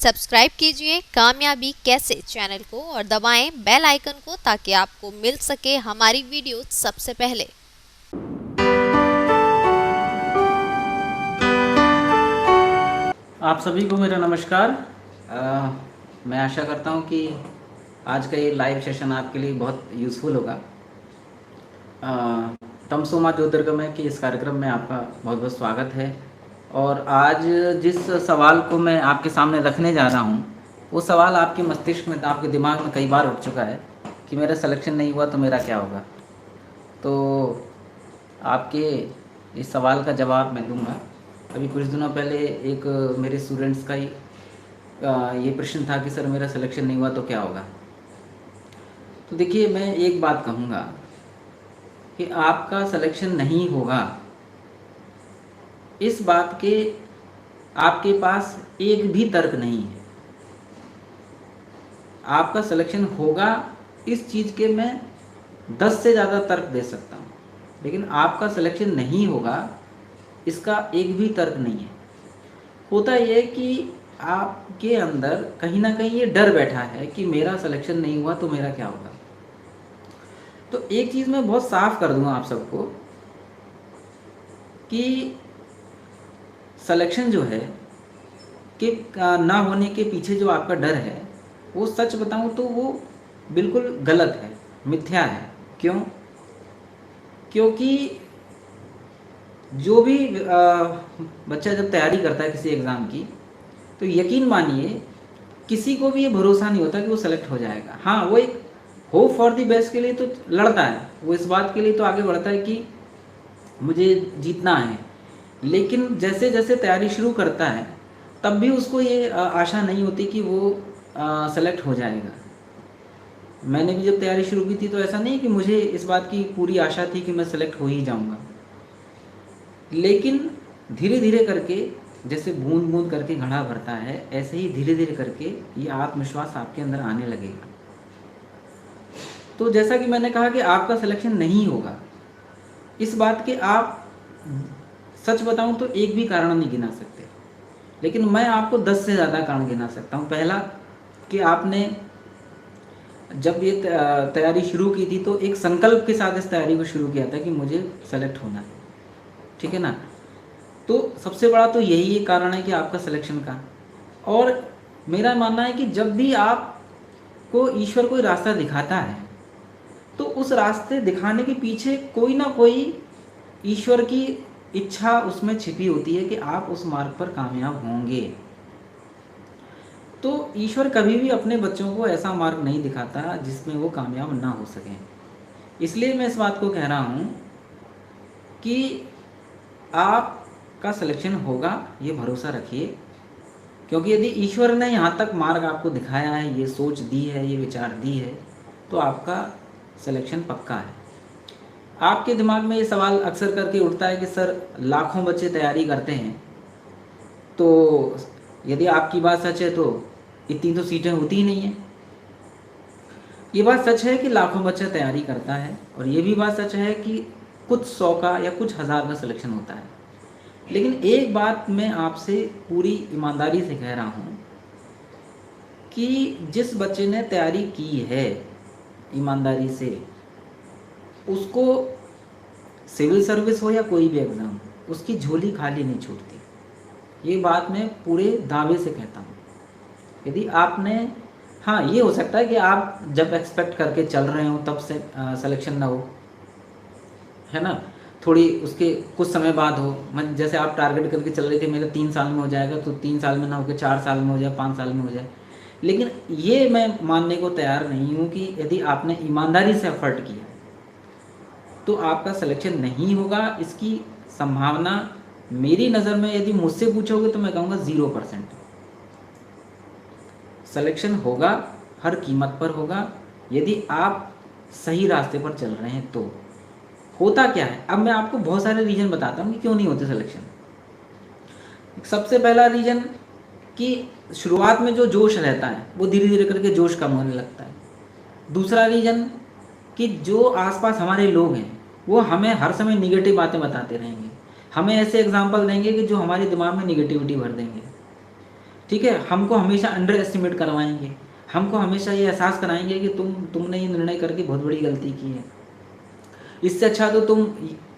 Subscribe कीजिए कामयाबी कैसे चैनल को और दबाएं बेल आइकन को ताकि आपको मिल सके हमारी वीडियो सबसे पहले। आप सभी को मेरा नमस्कार। मैं आशा करता हूं कि आज का ये लाइव सेशन आपके लिए बहुत यूज़फुल होगा। तमसो ज्योतिर्गमय के इस कार्यक्रम में आपका बहुत बहुत स्वागत है। और आज जिस सवाल को मैं आपके सामने रखने जा रहा हूं, वो सवाल आपके मस्तिष्क में, आपके दिमाग में कई बार उठ चुका है कि मेरा सिलेक्शन नहीं हुआ तो मेरा क्या होगा। तो आपके इस सवाल का जवाब मैं दूंगा। अभी कुछ दिनों पहले एक मेरे स्टूडेंट्स का ही ये प्रश्न था कि सर मेरा सिलेक्शन नहीं हुआ तो क्या होगा। तो देखिए, मैं एक बात कहूँगा कि आपका सिलेक्शन नहीं होगा, इस बात के आपके पास एक भी तर्क नहीं है। आपका सिलेक्शन होगा इस चीज़ के मैं 10 से ज़्यादा तर्क दे सकता हूँ, लेकिन आपका सिलेक्शन नहीं होगा इसका एक भी तर्क नहीं है। होता यह कि आपके अंदर कहीं ना कहीं ये डर बैठा है कि मेरा सिलेक्शन नहीं हुआ तो मेरा क्या होगा। तो एक चीज़ मैं बहुत साफ कर दूंगा आप सबको कि सिलेक्शन जो है कि ना होने के पीछे जो आपका डर है, वो सच बताऊं तो वो बिल्कुल गलत है, मिथ्या है। क्यों? क्योंकि जो भी बच्चा जब तैयारी करता है किसी एग्ज़ाम की, तो यकीन मानिए किसी को भी ये भरोसा नहीं होता कि वो सेलेक्ट हो जाएगा। हाँ, वो एक होप फॉर दी बेस्ट के लिए तो लड़ता है, वो इस बात के लिए तो आगे बढ़ता है कि मुझे जीतना है। लेकिन जैसे जैसे तैयारी शुरू करता है तब भी उसको ये आशा नहीं होती कि वो सेलेक्ट हो जाएगा। मैंने भी जब तैयारी शुरू की थी तो ऐसा नहीं कि मुझे इस बात की पूरी आशा थी कि मैं सेलेक्ट हो ही जाऊंगा। लेकिन धीरे धीरे करके, जैसे बूंद बूंद करके घड़ा भरता है, ऐसे ही धीरे धीरे करके ये आत्मविश्वास आपके अंदर आने लगेगा। तो जैसा कि मैंने कहा कि आपका सिलेक्शन नहीं होगा, इस बात के आप सच बताऊं तो एक भी कारण नहीं गिना सकते, लेकिन मैं आपको 10 से ज़्यादा कारण गिना सकता हूं। पहला कि आपने जब ये तैयारी शुरू की थी तो एक संकल्प के साथ इस तैयारी को शुरू किया था कि मुझे सेलेक्ट होना है, ठीक है ना। तो सबसे बड़ा तो यही एक कारण है कि आपका सिलेक्शन का। और मेरा मानना है कि जब भी आपको ईश्वर कोई रास्ता दिखाता है तो उस रास्ते दिखाने के पीछे कोई ना कोई ईश्वर की इच्छा उसमें छिपी होती है कि आप उस मार्ग पर कामयाब होंगे। तो ईश्वर कभी भी अपने बच्चों को ऐसा मार्ग नहीं दिखाता जिसमें वो कामयाब ना हो सकें। इसलिए मैं इस बात को कह रहा हूँ कि आपका सिलेक्शन होगा, ये भरोसा रखिए। क्योंकि यदि ईश्वर ने यहाँ तक मार्ग आपको दिखाया है, ये सोच दी है, ये विचार दी है, तो आपका सिलेक्शन पक्का है। आपके दिमाग में ये सवाल अक्सर करके उठता है कि सर लाखों बच्चे तैयारी करते हैं, तो यदि आपकी बात सच है तो इतनी तो सीटें होती ही नहीं है। ये बात सच है कि लाखों बच्चा तैयारी करता है, और ये भी बात सच है कि कुछ 100 का या कुछ 1000 का सिलेक्शन होता है। लेकिन एक बात मैं आपसे पूरी ईमानदारी से कह रहा हूँ कि जिस बच्चे ने तैयारी की है ईमानदारी से, उसको सिविल सर्विस हो या कोई भी एग्ज़ाम, उसकी झोली खाली नहीं छूटती। ये बात मैं पूरे दावे से कहता हूँ। यदि आपने, हाँ ये हो सकता है कि आप जब एक्सपेक्ट करके चल रहे हो तब से सिलेक्शन ना हो, है ना, थोड़ी उसके कुछ समय बाद हो। मैं जैसे आप टारगेट करके चल रहे थे मेरा 3 साल में हो जाएगा, तो 3 साल में ना होकर 4 साल में हो जाए, 5 साल में हो जाए। लेकिन ये मैं मानने को तैयार नहीं हूँ कि यदि आपने ईमानदारी से एफर्ट किया तो आपका सिलेक्शन नहीं होगा। इसकी संभावना मेरी नज़र में, यदि मुझसे पूछोगे तो मैं कहूँगा 0%। सिलेक्शन होगा, हर कीमत पर होगा, यदि आप सही रास्ते पर चल रहे हैं तो। होता क्या है, अब मैं आपको बहुत सारे रीजन बताता हूँ कि क्यों नहीं होते सिलेक्शन। सबसे पहला रीजन कि शुरुआत में जो जोश रहता है वो धीरे धीरे करके जोश कम होने लगता है। दूसरा रीजन कि जो आसपास हमारे लोग हैं वो हमें हर समय निगेटिव बातें बताते रहेंगे, हमें ऐसे एग्जाम्पल देंगे कि जो हमारे दिमाग में निगेटिविटी भर देंगे। ठीक है, हमको हमेशा अंडर एस्टिमेट करवाएंगे, हमको हमेशा ये एहसास कराएंगे कि तुमने ये निर्णय करके बहुत बड़ी गलती की है, इससे अच्छा तो तुम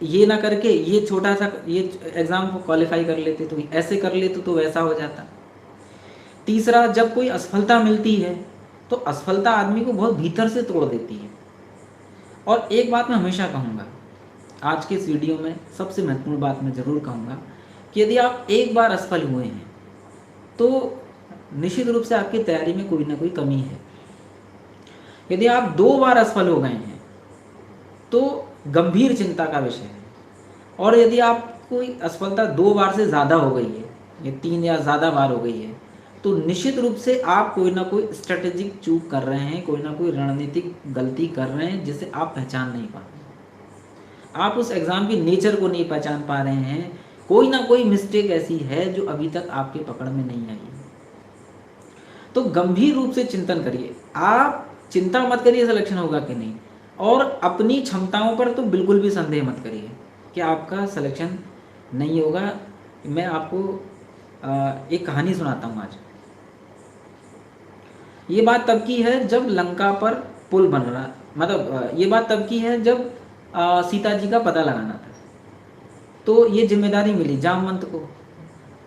ये ना करके ये छोटा सा ये एग्ज़ाम को क्वालिफाई कर लेते, तुम ऐसे कर लेते तो वैसा हो जाता। तीसरा, जब कोई असफलता मिलती है तो असफलता आदमी को बहुत भीतर से तोड़ देती है। और एक बात मैं हमेशा कहूँगा, आज के इस वीडियो में सबसे महत्वपूर्ण बात मैं ज़रूर कहूँगा कि यदि आप एक बार असफल हुए हैं तो निश्चित रूप से आपकी तैयारी में कोई ना कोई कमी है। यदि आप 2 बार असफल हो गए हैं तो गंभीर चिंता का विषय है। और यदि आप कोई असफलता 2 बार से ज़्यादा हो गई है, या 3 या ज़्यादा बार हो गई है, तो निश्चित रूप से आप कोई ना कोई स्ट्रेटेजिक चूक कर रहे हैं, कोई ना कोई रणनीतिक गलती कर रहे हैं जिसे आप पहचान नहीं पा रहे। आप उस एग्ज़ाम की नेचर को नहीं पहचान पा रहे हैं, कोई ना कोई मिस्टेक ऐसी है जो अभी तक आपके पकड़ में नहीं आई है। तो गंभीर रूप से चिंतन करिए, आप चिंता मत करिए सिलेक्शन होगा कि नहीं, और अपनी क्षमताओं पर तो बिल्कुल भी संदेह मत करिए कि आपका सिलेक्शन नहीं होगा। मैं आपको एक कहानी सुनाता हूँ आज। ये बात तब की है जब लंका पर पुल बन रहा, मतलब ये बात तब की है जब सीता जी का पता लगाना था। तो ये जिम्मेदारी मिली जामवंत को।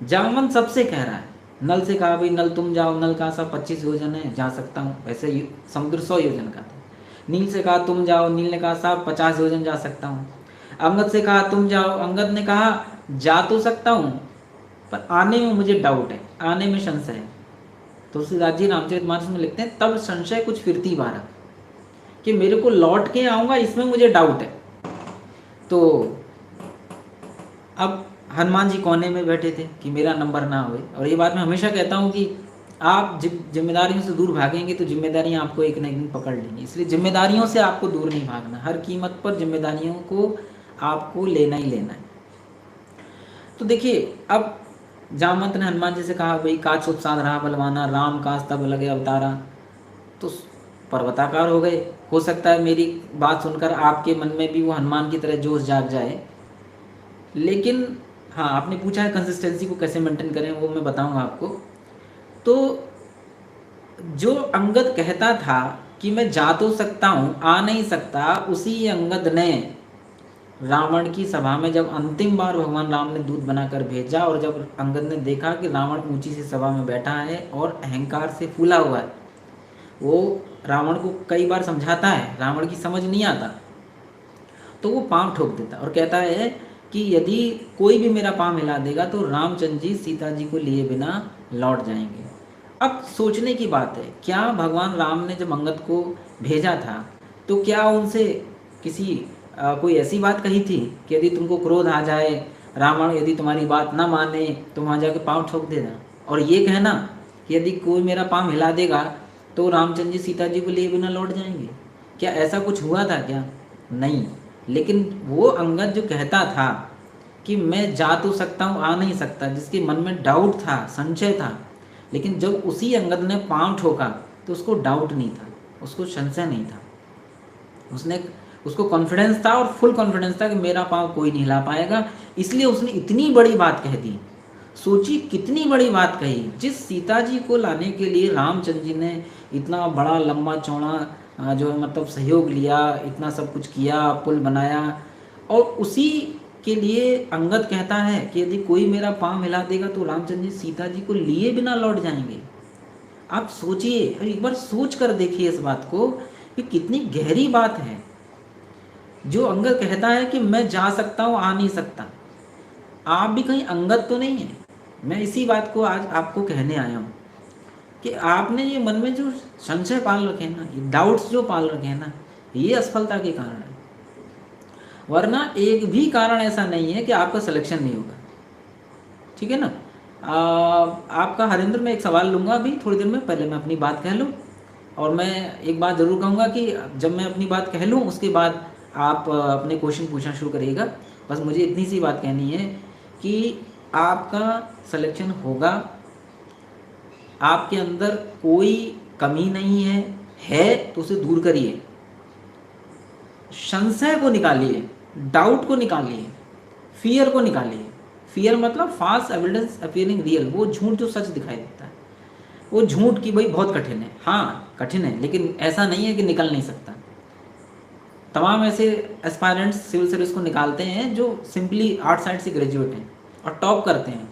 जामवंत सबसे कह रहा है, नल से कहा भाई नल तुम जाओ, नल कहा साहब 25 योजन है, जा सकता हूँ, वैसे समुद्र 100 योजन का था। नील से कहा तुम जाओ, नील ने कहा साहब 50 योजन जा सकता हूँ। अंगद से कहा तुम जाओ, अंगद ने कहा जा तो सकता हूँ पर आने में मुझे डाउट है, आने में संशय है। तुलसीदास जी रामचरितमानस में लिखते हैं तब संशय कुछ फिरती बारा, कि मेरे को लौट के आऊँगा इसमें मुझे डाउट है। तो अब हनुमान जी कोने में बैठे थे कि मेरा नंबर ना होए। और ये बात मैं हमेशा कहता हूँ कि आप जिम्मेदारियों से दूर भागेंगे तो जिम्मेदारियाँ आपको एक न एक दिन पकड़ लेंगी। इसलिए जिम्मेदारियों से आपको दूर नहीं भागना, हर कीमत पर जिम्मेदारियों को आपको लेना ही लेना है। तो देखिए, अब जामवंत ने हनुमान जी से कहा भाई काछ उत्साह रहा बलवाना, राम काज तब लगे अवतारा। तो पर्वताकार हो गए। हो सकता है मेरी बात सुनकर आपके मन में भी वो हनुमान की तरह जोश जाग जाए। लेकिन हाँ, आपने पूछा है कंसिस्टेंसी को कैसे मेंटेन करें, वो मैं बताऊंगा आपको। तो जो अंगद कहता था कि मैं जा तो सकता हूँ आ नहीं सकता, उसी अंगद ने रावण की सभा में जब अंतिम बार भगवान राम ने दूत बनाकर भेजा, और जब अंगद ने देखा कि रावण ऊंची सी सभा में बैठा है और अहंकार से फूला हुआ है, वो रावण को कई बार समझाता है, रावण की समझ नहीं आता, तो वो पांव ठोक देता और कहता है कि यदि कोई भी मेरा पांव हिला देगा तो रामचंद्र जी सीता जी को लिए बिना लौट जाएंगे। अब सोचने की बात है, क्या भगवान राम ने जब अंगद को भेजा था तो क्या उनसे किसी कोई ऐसी बात कही थी कि यदि तुमको क्रोध आ जाए, रावण यदि तुम्हारी बात ना माने तो वहाँ जाके पाँव ठोक देना, और ये कहना कि यदि कोई मेरा पाँव हिला देगा तो रामचंद्र जी सीता जी को लिए बिना लौट जाएंगे? क्या ऐसा कुछ हुआ था क्या? नहीं। लेकिन वो अंगद जो कहता था कि मैं जा तो सकता हूँ आ नहीं सकता, जिसके मन में डाउट था, संशय था, लेकिन जब उसी अंगद ने पाँव ठोका तो उसको डाउट नहीं था, उसको संशय नहीं था, उसको कॉन्फिडेंस था, और फुल कॉन्फिडेंस था कि मेरा पाँव कोई नहीं हिला पाएगा। इसलिए उसने इतनी बड़ी बात कह दी। सोची कितनी बड़ी बात कही, जिस सीता जी को लाने के लिए रामचंद्र जी ने इतना बड़ा लंबा चौड़ा जो है मतलब सहयोग लिया, इतना सब कुछ किया, पुल बनाया, और उसी के लिए अंगद कहता है कि यदि कोई मेरा पाँव हिला देगा तो रामचंद्र जी सीता जी को लिए बिना लौट जाएंगे। आप सोचिए, एक बार सोच कर देखिए इस बात को कि कितनी गहरी बात है। जो अंगद कहता है कि मैं जा सकता हूँ आ नहीं सकता, आप भी कहीं अंगद तो नहीं है। मैं इसी बात को आज आपको कहने आया हूँ कि आपने ये मन में जो संशय पाल रखे हैं ना, ये डाउट्स जो पाल रखे हैं ना, ये असफलता के कारण है। वरना एक भी कारण ऐसा नहीं है कि आपका सिलेक्शन नहीं होगा। ठीक है ना? आपका हरिंद्र, मैं एक सवाल लूँगा अभी थोड़ी देर में, पहले मैं अपनी बात कह लूँ। और मैं एक बात ज़रूर कहूँगा कि जब मैं अपनी बात कह लूँ उसके बाद आप अपने क्वेश्चन पूछना शुरू करिएगा। बस मुझे इतनी सी बात कहनी है कि आपका सिलेक्शन होगा, आपके अंदर कोई कमी नहीं है तो उसे दूर करिए, संशय को निकालिए, डाउट को निकालिए, फियर को निकालिए। फियर मतलब फॉल्स एविडेंस अपीयरिंग रियल, वो झूठ जो सच दिखाई देता है। वो झूठ कि भाई बहुत कठिन है, हाँ कठिन है, लेकिन ऐसा नहीं है कि निकल नहीं सकता। तमाम ऐसे एस्पायरेंट्स सिविल सर्विस को निकालते हैं जो सिंपली आर्ट साइड से ग्रेजुएट हैं और टॉप करते हैं।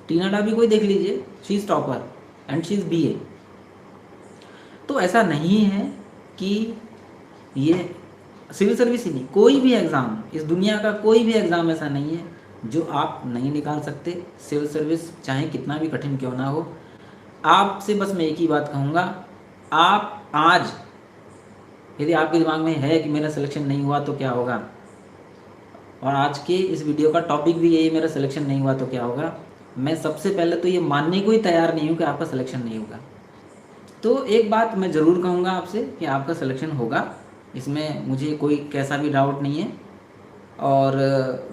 टीना डाबी कोई देख लीजिए, she is topper and she is BA। तो ऐसा नहीं है कि ये सिविल सर्विस ही नहीं, कोई भी एग्ज़ाम, इस दुनिया का कोई भी एग्ज़ाम ऐसा नहीं है जो आप नहीं निकाल सकते। सिविल सर्विस चाहे कितना भी कठिन क्यों ना हो। आपसे बस मैं एक ही बात कहूँगा, आप आज यदि आपके दिमाग में है कि मेरा सिलेक्शन नहीं हुआ तो क्या होगा, और आज के इस वीडियो का टॉपिक भी यही, मेरा सिलेक्शन नहीं हुआ तो क्या होगा, मैं सबसे पहले तो ये मानने को ही तैयार नहीं हूँ कि आपका सिलेक्शन नहीं होगा। तो एक बात मैं ज़रूर कहूँगा आपसे कि आपका सिलेक्शन होगा, इसमें मुझे कोई कैसा भी डाउट नहीं है। और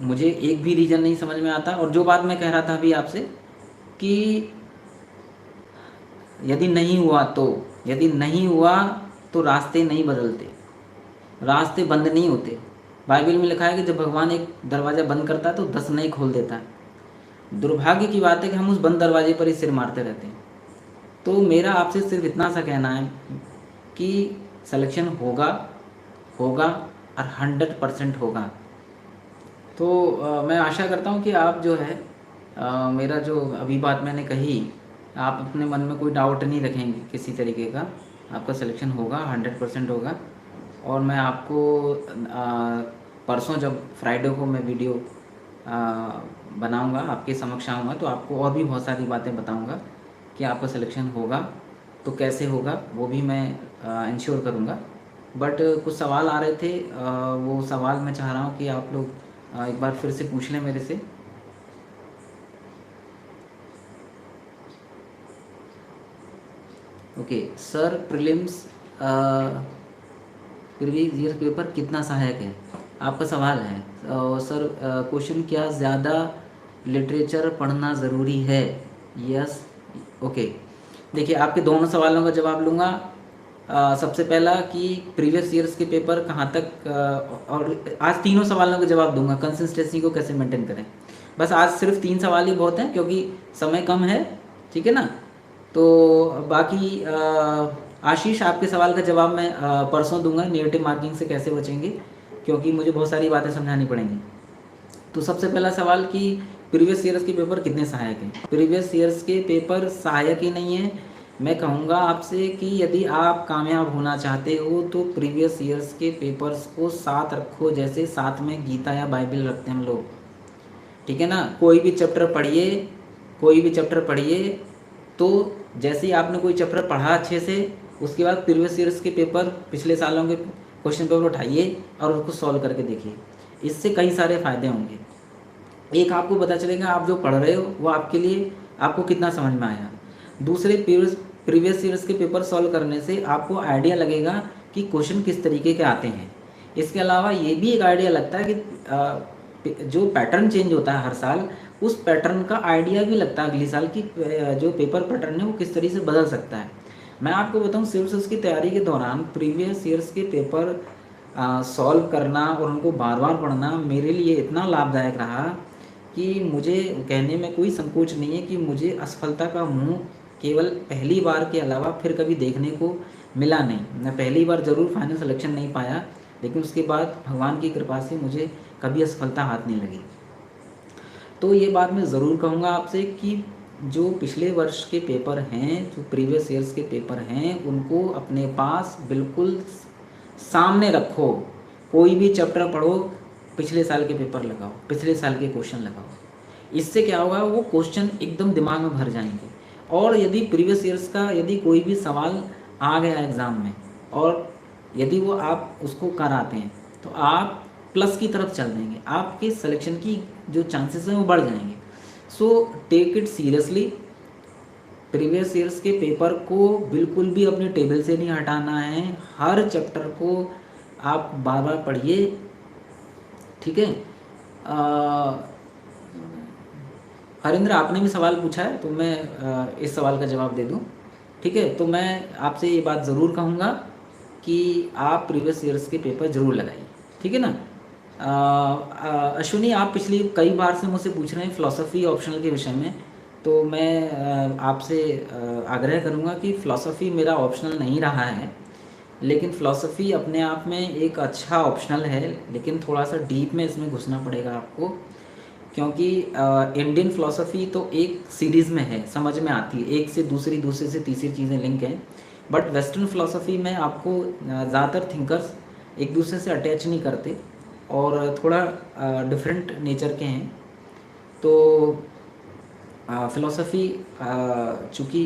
मुझे एक भी रीज़न नहीं समझ में आता। और जो बात मैं कह रहा था अभी आपसे कि यदि नहीं हुआ तो रास्ते नहीं बदलते, रास्ते बंद नहीं होते। बाइबल में लिखा है कि जब भगवान एक दरवाज़ा बंद करता है तो 10 नए खोल देता है। दुर्भाग्य की बात है कि हम उस बंद दरवाजे पर ही सिर मारते रहते हैं। तो मेरा आपसे सिर्फ इतना सा कहना है कि सिलेक्शन होगा और 100% होगा। तो मैं आशा करता हूँ कि आप जो है मेरा जो अभी बात मैंने कही, आप अपने मन में कोई डाउट नहीं रखेंगे किसी तरीके का। आपका सिलेक्शन होगा, 100% होगा। और मैं आपको परसों जब फ्राइडे को मैं वीडियो बनाऊंगा, आपके समक्ष आऊँगा, तो आपको और भी बहुत सारी बातें बताऊंगा कि आपका सिलेक्शन होगा तो कैसे होगा, वो भी मैं इंश्योर करूंगा। बट कुछ सवाल आ रहे थे, वो सवाल मैं चाह रहा हूँ कि आप लोग एक बार फिर से पूछ लें मेरे से। Okay sir, prelims previous year paper कितना सहायक है, आपका सवाल है। सर क्वेश्चन, क्या ज़्यादा लिटरेचर पढ़ना ज़रूरी है? यस। ओके, देखिए आपके दोनों सवालों का जवाब लूँगा। सबसे पहला कि प्रीवियस ईयर्स के पेपर कहाँ तक, और आज तीनों सवालों का जवाब दूंगा। कंसिस्टेंसी को कैसे मेंटेन करें, बस आज सिर्फ 3 सवाल ही बहुत हैं क्योंकि समय कम है, ठीक है ना। तो बाकी आशीष, आपके सवाल का जवाब मैं परसों दूंगा, नेगेटिव मार्किंग से कैसे बचेंगे, क्योंकि मुझे बहुत सारी बातें समझानी पड़ेंगी। तो सबसे पहला सवाल कि प्रीवियस ईयर्स के पेपर कितने सहायक हैं। प्रीवियस ईयर्स के पेपर सहायक ही नहीं है। मैं कहूँगा आपसे कि यदि आप कामयाब होना चाहते हो तो प्रीवियस ईयर्स के पेपर्स को साथ रखो, जैसे साथ में गीता या बाइबल रखते हैं हम लोग, ठीक है ना। कोई भी चैप्टर पढ़िए, तो जैसे ही आपने कोई चैप्टर पढ़ा अच्छे से, उसके बाद प्रीवियस ईयर्स के पेपर, पिछले सालों के क्वेश्चन पेपर उठाइए और उसको सॉल्व करके देखिए। इससे कई सारे फ़ायदे होंगे। एक, आपको पता चलेगा आप जो पढ़ रहे हो वो आपके लिए, आपको कितना समझ में आया। दूसरे, प्रीवियस ईयर्स के पेपर सॉल्व करने से आपको आइडिया लगेगा कि क्वेश्चन किस तरीके के आते हैं। इसके अलावा ये भी एक आइडिया लगता है कि जो पैटर्न चेंज होता है हर साल, उस पैटर्न का आइडिया भी लगता है अगले साल की जो पेपर पैटर्न है वो किस तरीके से बदल सकता है। मैं आपको बताऊं, सिविल सर्विस की तैयारी के दौरान प्रीवियस ईयर्स के पेपर सॉल्व करना और उनको बार बार पढ़ना मेरे लिए इतना लाभदायक रहा कि मुझे कहने में कोई संकोच नहीं है कि मुझे असफलता का मुंह केवल पहली बार के अलावा फिर कभी देखने को मिला नहीं। मैं पहली बार ज़रूर फाइनल सिलेक्शन नहीं पाया, लेकिन उसके बाद भगवान की कृपा से मुझे कभी असफलता हाथ नहीं लगी। तो ये बात मैं ज़रूर कहूँगा आपसे कि जो पिछले वर्ष के पेपर हैं, जो प्रीवियस ईयर्स के पेपर हैं, उनको अपने पास बिल्कुल सामने रखो। कोई भी चैप्टर पढ़ो, पिछले साल के पेपर लगाओ, पिछले साल के क्वेश्चन लगाओ। इससे क्या होगा, वो क्वेश्चन एकदम दिमाग में भर जाएंगे। और यदि प्रीवियस ईयर्स का यदि कोई भी सवाल आ गया एग्ज़ाम में और यदि वो आप उसको कराते हैं तो आप प्लस की तरफ चल देंगे, आपके सिलेक्शन की जो चांसेस हैं वो बढ़ जाएंगे। So take it seriously. Previous years के पेपर को बिल्कुल भी अपने टेबल से नहीं हटाना है। हर चैप्टर को आप बार बार पढ़िए, ठीक है। हरिंद्र, आपने भी सवाल पूछा है तो मैं इस सवाल का जवाब दे दूं, ठीक है। तो मैं आपसे ये बात ज़रूर कहूँगा कि आप प्रीवियस ईयर्स के पेपर ज़रूर लगाइए, ठीक है ना। अश्विनी, आप पिछली कई बार से मुझसे पूछ रहे हैं फ़िलॉसफ़ी ऑप्शनल के विषय में, तो मैं आपसे आग्रह करूँगा कि फ़िलॉसफ़ी मेरा ऑप्शनल नहीं रहा है, लेकिन फ़िलॉसफ़ी अपने आप में एक अच्छा ऑप्शनल है, लेकिन थोड़ा-सा डीप में इसमें घुसना पड़ेगा आपको, क्योंकि इंडियन फ़िलॉसफ़ी तो एक सीरीज़ में है, समझ में आती है, एक से दूसरी, दूसरी से तीसरी चीज़ें लिंक हैं। बट वेस्टर्न फ़िलॉसफ़ी में आपको ज़्यादातर थिंकर्स एक दूसरे से अटैच नहीं करते और थोड़ा डिफरेंट नेचर के हैं। तो फ़िलॉसफ़ी चूँकि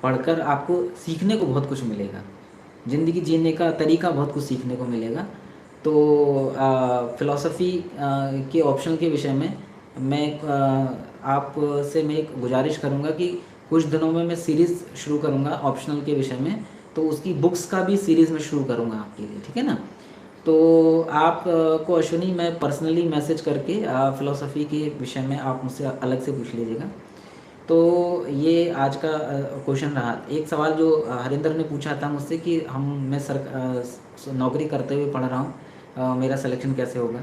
पढ़कर आपको सीखने को बहुत कुछ मिलेगा, ज़िंदगी जीने का तरीका बहुत कुछ सीखने को मिलेगा। तो फ़िलॉसफ़ी के ऑप्शन के विषय में मैं आपसे मैं एक गुजारिश करूँगा कि कुछ दिनों में मैं सीरीज़ शुरू करूँगा ऑप्शनल के विषय में, तो उसकी बुक्स का भी सीरीज़ में शुरू करूँगा आपके लिए, ठीक है ना? तो आप को अश्विनी मैं पर्सनली मैसेज करके फ़िलॉसफ़ी के विषय में आप मुझसे अलग से पूछ लीजिएगा। तो ये आज का क्वेश्चन रहा। एक सवाल जो हरिंदर ने पूछा था मुझसे कि मैं नौकरी करते हुए पढ़ रहा हूँ, मेरा सिलेक्शन कैसे होगा?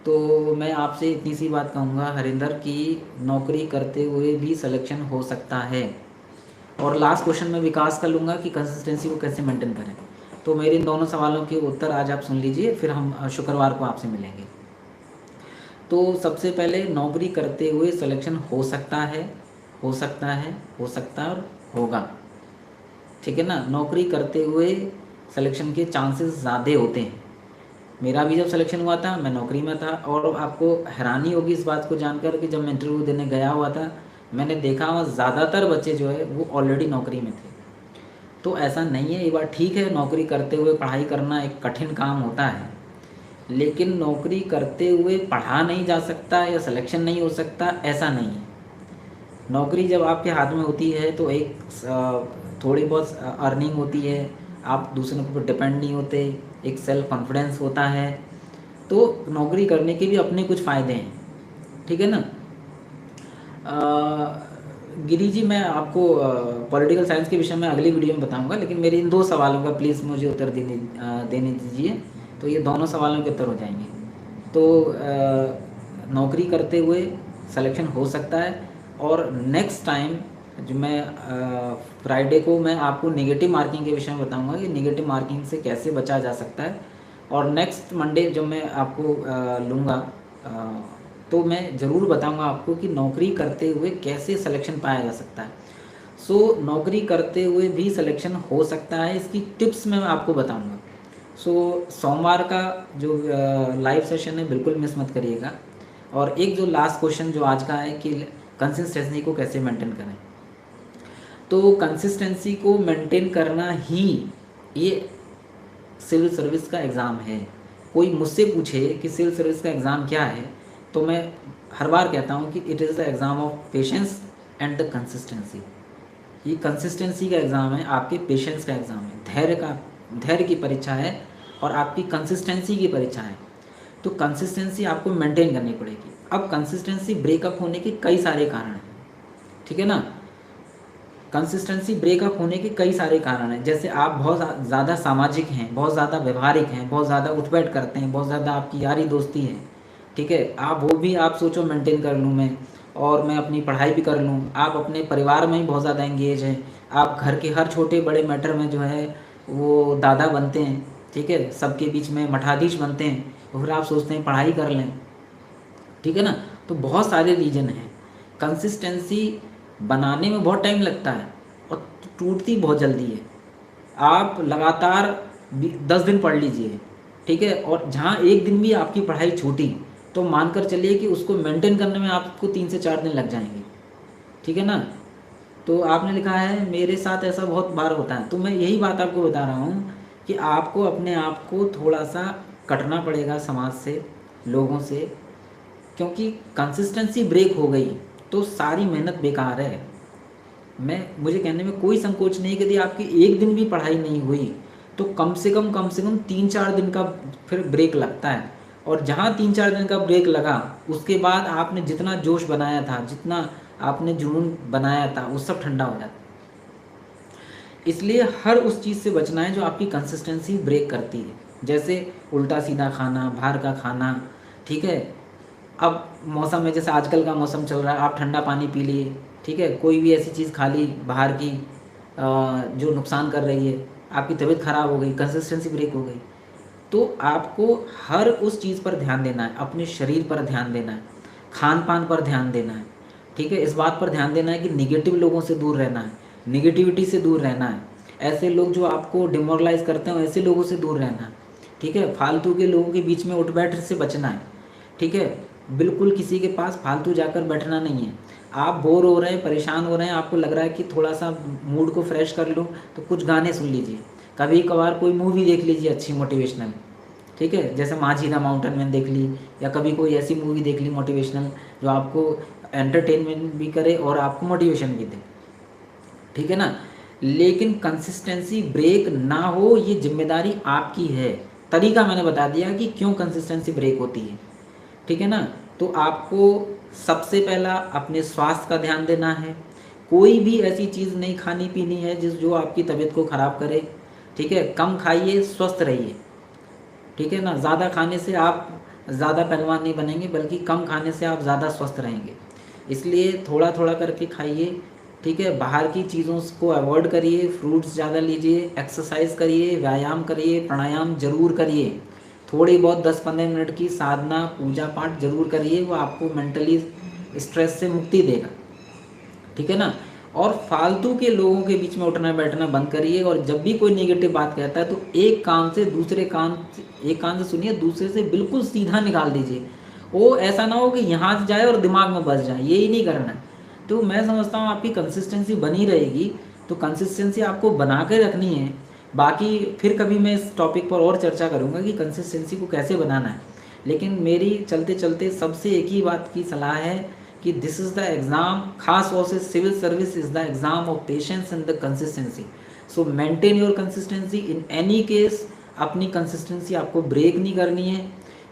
तो मैं आपसे इतनी सी बात कहूँगा हरिंदर कि नौकरी करते हुए भी सिलेक्शन हो सकता है। और लास्ट क्वेश्चन मैं विकास का लूँगा कि कंसिस्टेंसी को कैसे मेंटेन करें। तो मेरे इन दोनों सवालों के उत्तर आज आप सुन लीजिए, फिर हम शुक्रवार को आपसे मिलेंगे। तो सबसे पहले नौकरी करते हुए सिलेक्शन हो सकता है, हो सकता है, हो सकता है और होगा, ठीक है ना? नौकरी करते हुए सिलेक्शन के चांसेस ज़्यादा होते हैं। मेरा भी जब सिलेक्शन हुआ था मैं नौकरी में था, और आपको हैरानी होगी इस बात को जानकर कि जब मैं इंटरव्यू देने गया हुआ था, मैंने देखा वहाँ ज़्यादातर बच्चे जो है वो ऑलरेडी नौकरी में थे। तो ऐसा नहीं है, ये बात ठीक है, नौकरी करते हुए पढ़ाई करना एक कठिन काम होता है, लेकिन नौकरी करते हुए पढ़ा नहीं जा सकता या सिलेक्शन नहीं हो सकता, ऐसा नहीं है। नौकरी जब आपके हाथ में होती है तो एक थोड़ी बहुत अर्निंग होती है, आप दूसरों के ऊपर डिपेंड नहीं होते, एक सेल्फ कॉन्फिडेंस होता है। तो नौकरी करने के भी अपने कुछ फ़ायदे हैं, ठीक है ना? गिरी जी, मैं आपको पॉलिटिकल साइंस के विषय में अगली वीडियो में बताऊंगा, लेकिन मेरे इन दो सवालों का प्लीज़ मुझे उत्तर देने दीजिए, तो ये दोनों सवालों के उत्तर हो जाएंगे। तो नौकरी करते हुए सिलेक्शन हो सकता है, और नेक्स्ट टाइम जो मैं फ्राइडे को मैं आपको नेगेटिव मार्किंग के विषय में बताऊंगा कि नेगेटिव मार्किंग से कैसे बचा जा सकता है। और नेक्स्ट मंडे जब मैं आपको लूँगा तो मैं ज़रूर बताऊंगा आपको कि नौकरी करते हुए कैसे सिलेक्शन पाया जा सकता है। सो नौकरी करते हुए भी सिलेक्शन हो सकता है, इसकी टिप्स मैं आपको बताऊंगा। सो सोमवार का जो लाइव सेशन है बिल्कुल मिस मत करिएगा। और एक जो लास्ट क्वेश्चन जो आज का है कि कंसिस्टेंसी को कैसे मेंटेन करें, तो कंसिस्टेंसी को मेंटेन करना ही ये सिविल सर्विस का एग्ज़ाम है। कोई मुझसे पूछे कि सिविल सर्विस का एग्ज़ाम क्या है, तो मैं हर बार कहता हूँ कि it is the exam of patience and the consistency. ये कंसिस्टेंसी का एग्ज़ाम है, आपके पेशेंस का एग्ज़ाम है, धैर्य की परीक्षा है, और आपकी कंसिस्टेंसी की परीक्षा है। तो कंसिस्टेंसी आपको मेंटेन करनी पड़ेगी। अब कंसिस्टेंसी ब्रेकअप होने के कई सारे कारण हैं, ठीक है ना? कंसिस्टेंसी ब्रेकअप होने के कई सारे कारण हैं। जैसे आप बहुत ज़्यादा सामाजिक हैं, बहुत ज़्यादा व्यवहारिक हैं, बहुत ज़्यादा उठ बैठ करते हैं, बहुत ज़्यादा आपकी यारी दोस्ती है, ठीक है? आप वो भी आप सोचो मेंटेन कर लूँ मैं, और मैं अपनी पढ़ाई भी कर लूँ। आप अपने परिवार में ही बहुत ज़्यादा एंगेज हैं, आप घर के हर छोटे बड़े मैटर में जो है वो दादा बनते हैं, ठीक है? सबके बीच में मठाधीश बनते हैं, और फिर आप सोचते हैं पढ़ाई कर लें, ठीक है ना? तो बहुत सारे रीज़न हैं। कंसिस्टेंसी बनाने में बहुत टाइम लगता है और टूटती बहुत जल्दी है। आप लगातार 10 दिन पढ़ लीजिए, ठीक है? और जहाँ एक दिन भी आपकी पढ़ाई छूटी तो मानकर चलिए कि उसको मेंटेन करने में आपको 3 से 4 दिन लग जाएंगे, ठीक है ना? तो आपने लिखा है मेरे साथ ऐसा बहुत बार होता है, तो मैं यही बात आपको बता रहा हूँ कि आपको अपने आप को थोड़ा सा कटना पड़ेगा समाज से, लोगों से, क्योंकि कंसिस्टेंसी ब्रेक हो गई तो सारी मेहनत बेकार है। मुझे कहने में कोई संकोच नहीं कि यदि आपकी एक दिन भी पढ़ाई नहीं हुई तो कम से कम 3-4 दिन का फिर ब्रेक लगता है, और जहाँ 3-4 दिन का ब्रेक लगा उसके बाद आपने जितना जोश बनाया था, जितना आपने जुनून बनाया था, वो सब ठंडा हो जाता है। इसलिए हर उस चीज़ से बचना है जो आपकी कंसिस्टेंसी ब्रेक करती है, जैसे उल्टा सीधा खाना, बाहर का खाना, ठीक है? अब मौसम में जैसे आजकल का मौसम चल रहा है, आप ठंडा पानी पी लिए, ठीक है, कोई भी ऐसी चीज़ खा ली बाहर की जो नुकसान कर रही है, आपकी तबीयत ख़राब हो गई, कंसिस्टेंसी ब्रेक हो गई, तो आपको हर उस चीज़ पर ध्यान देना है, अपने शरीर पर ध्यान देना है, खान पान पर ध्यान देना है, ठीक है, इस बात पर ध्यान देना है कि निगेटिव लोगों से दूर रहना है, निगेटिविटी से दूर रहना है, ऐसे लोग जो आपको डिमोरलाइज करते हैं ऐसे लोगों से दूर रहना है, ठीक है, फालतू के लोगों के बीच में उठ बैठ से बचना है, ठीक है, बिल्कुल किसी के पास फालतू जाकर बैठना नहीं है। आप बोर हो रहे हैं, परेशान हो रहे हैं, आपको लग रहा है कि थोड़ा सा मूड को फ्रेश कर लूँ, तो कुछ गाने सुन लीजिए, कभी कभार कोई मूवी देख लीजिए अच्छी मोटिवेशनल, ठीक है, जैसे माझी द माउंटेन मैन देख ली, या कभी कोई ऐसी मूवी देख ली मोटिवेशनल जो आपको एंटरटेनमेंट भी करे और आपको मोटिवेशन भी दे, ठीक है ना। लेकिन कंसिस्टेंसी ब्रेक ना हो ये जिम्मेदारी आपकी है। तरीका मैंने बता दिया कि क्यों कंसिस्टेंसी ब्रेक होती है, ठीक है ना। तो आपको सबसे पहला अपने स्वास्थ्य का ध्यान देना है, कोई भी ऐसी चीज़ नहीं खानी पीनी है जो आपकी तबीयत को ख़राब करे, ठीक है, कम खाइए, स्वस्थ रहिए, ठीक है ना। ज़्यादा खाने से आप ज़्यादा पहलवान नहीं बनेंगे, बल्कि कम खाने से आप ज़्यादा स्वस्थ रहेंगे, इसलिए थोड़ा थोड़ा करके खाइए, ठीक है, बाहर की चीज़ों को अवॉइड करिए, फ्रूट्स ज़्यादा लीजिए, एक्सरसाइज करिए, व्यायाम करिए, प्राणायाम जरूर करिए, थोड़ी बहुत 10-15 मिनट की साधना पूजा पाठ जरूर करिए, वो आपको मेंटली स्ट्रेस से मुक्ति देगा, ठीक है ना। और फालतू के लोगों के बीच में उठना बैठना बंद करिए, और जब भी कोई नेगेटिव बात कहता है तो एक कान से दूसरे कान, एक कान से सुनिए, दूसरे से बिल्कुल सीधा निकाल दीजिए, वो ऐसा ना हो कि यहाँ से जाए और दिमाग में बस जाए, यही नहीं करना है। तो मैं समझता हूँ आपकी कंसिस्टेंसी बनी रहेगी, तो कंसिस्टेंसी आपको बना के रखनी है। बाकी फिर कभी मैं इस टॉपिक पर और चर्चा करूँगा कि कंसिस्टेंसी को कैसे बनाना है, लेकिन मेरी चलते चलते सबसे एक ही बात की सलाह है कि दिस इज़ द एग्ज़ाम, खास तौर से civil service is the exam of patience and the consistency. So maintain your consistency in any case. अपनी कंसिस्टेंसी आपको ब्रेक नहीं करनी है।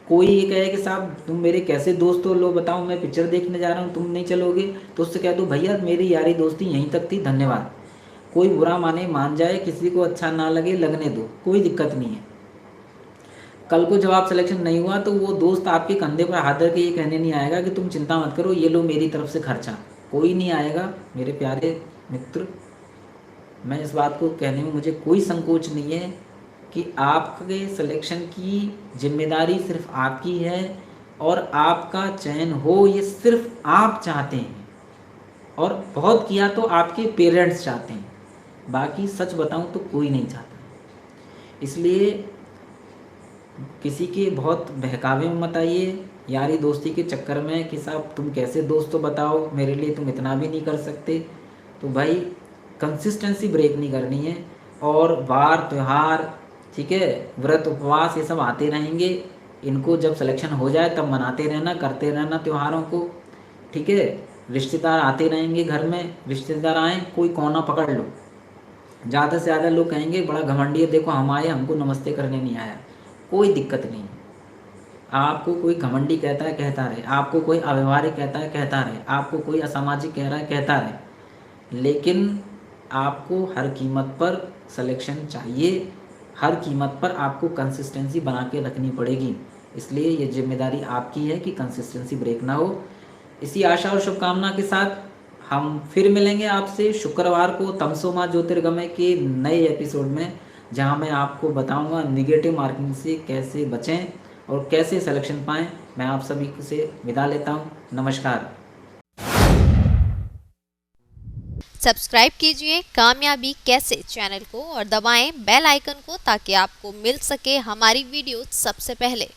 कोई ये कहे कि साहब तुम मेरे कैसे दोस्त हो, लो बताओ, मैं पिक्चर देखने जा रहा हूँ, तुम नहीं चलोगे, तो उससे कह दो भैया मेरी यारी दोस्ती यहीं तक थी, धन्यवाद। कोई बुरा माने मान जाए, किसी को अच्छा ना लगे लगने दो, कोई दिक्कत नहीं है। कल को जब आप सिलेक्शन नहीं हुआ तो वो दोस्त आपके कंधे पर हाथ धर के ये कहने नहीं आएगा कि तुम चिंता मत करो, ये लो मेरी तरफ से खर्चा, कोई नहीं आएगा मेरे प्यारे मित्र। मैं इस बात को कहने में मुझे कोई संकोच नहीं है कि आपके सिलेक्शन की जिम्मेदारी सिर्फ आपकी है, और आपका चयन हो ये सिर्फ आप चाहते हैं, और बहुत किया तो आपके पेरेंट्स चाहते हैं, बाकी सच बताऊं तो कोई नहीं चाहता। इसलिए किसी के बहुत बहकावे में मत आइए, यारी दोस्ती के चक्कर में कि साहब तुम कैसे दोस्त तो बताओ, मेरे लिए तुम इतना भी नहीं कर सकते। तो भाई कंसिस्टेंसी ब्रेक नहीं करनी है, और वार त्यौहार, ठीक है, व्रत उपवास ये सब आते रहेंगे, इनको जब सिलेक्शन हो जाए तब मनाते रहना, करते रहना त्योहारों को, ठीक है। रिश्तेदार आते रहेंगे घर में, रिश्तेदार आए कोई कोना पकड़ लो, ज़्यादा से ज़्यादा लोग कहेंगे बड़ा घमंडी है, देखो हम आए हमको नमस्ते करने नहीं आया, कोई दिक्कत नहीं। आपको कोई घमंडी कहता है कहता रहे, आपको कोई अव्यवहारिक कहता है कहता रहे, आपको कोई असामाजिक कह रहा है कहता रहे, लेकिन आपको हर कीमत पर सिलेक्शन चाहिए, हर कीमत पर आपको कंसिस्टेंसी बना के रखनी पड़ेगी। इसलिए ये जिम्मेदारी आपकी है कि कंसिस्टेंसी ब्रेक ना हो। इसी आशा और शुभकामना के साथ हम फिर मिलेंगे आपसे शुक्रवार को तमसो मां ज्योतिर्गमय के नए एपिसोड में, जहां मैं आपको बताऊंगा निगेटिव मार्किंग से कैसे बचें और कैसे सिलेक्शन पाएं। मैं आप सभी से विदा लेता हूं, नमस्कार। सब्सक्राइब कीजिए कामयाबी कैसे चैनल को और दबाएं बेल आइकन को ताकि आपको मिल सके हमारी वीडियो सबसे पहले।